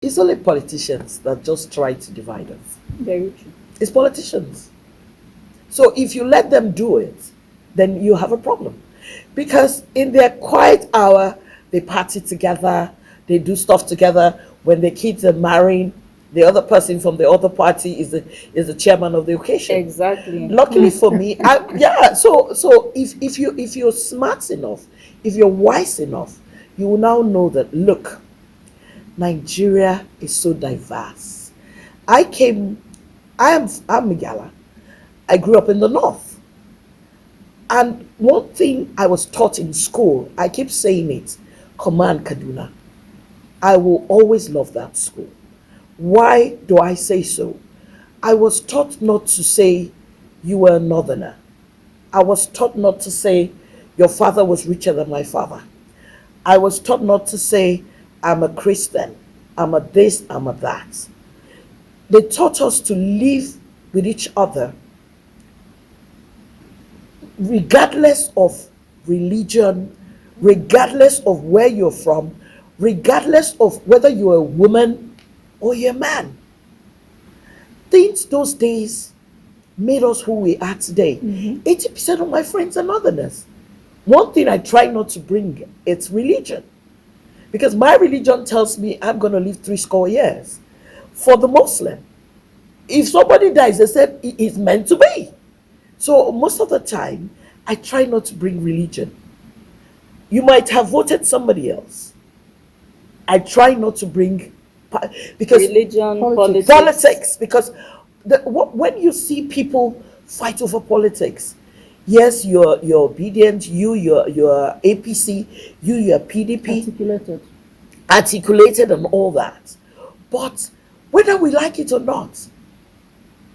It's only politicians that just try to divide us. Very true. It's politicians. So if you let them do it, then you have a problem. Because in their quiet hour, they party together, they do stuff together. When the kids are marrying, the other person from the other party is the chairman of the occasion. Exactly. Luckily for me, yeah. So if you're smart enough, if you're wise enough, you will now know that look, Nigeria is so diverse. I came, I'm Migala. I grew up in the north. And one thing I was taught in school, I keep saying it, Command Kaduna. I will always love that school. Why do I say so? I was taught not to say you were a northerner. I was taught not to say your father was richer than my father. I was taught not to say I'm a Christian, I'm a this, I'm a that. They taught us to live with each other regardless of religion, regardless of where you're from, regardless of whether you're a woman or you're a man. Things those days made us who we are today. 80% of my friends are northerners. One thing I try not to bring, it's religion. Because my religion tells me I'm going to live 3 score years. For the Muslim, if somebody dies, they said it is meant to be. So most of the time, I try not to bring religion. You might have voted somebody else. I try not to bring because Religion, politics. Because when you see people fight over politics, yes, you're obedient. You're APC. You're PDP. Articulated and all that. But whether we like it or not,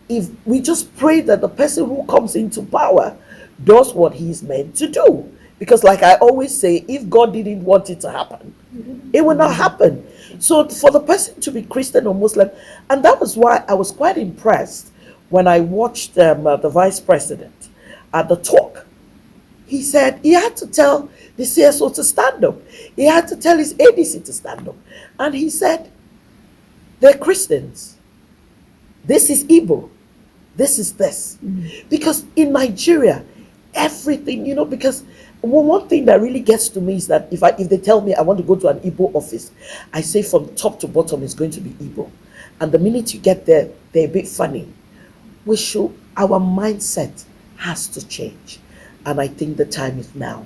if we just pray that the person who comes into power does what he's meant to do. Because, like I always say, if God didn't want it to happen, it will not happen. So, for the person to be Christian or Muslim, and that was why I was quite impressed when I watched the vice president at the talk. He said he had to tell the CSO to stand up, he had to tell his ADC to stand up. And he said, they're Christians. This is Igbo. This is this. Because in Nigeria, everything, because one thing that really gets to me is that if they tell me I want to go to an Igbo office, I say from top to bottom it's going to be Igbo. And the minute you get there, they're a bit funny. Our mindset has to change. And I think the time is now.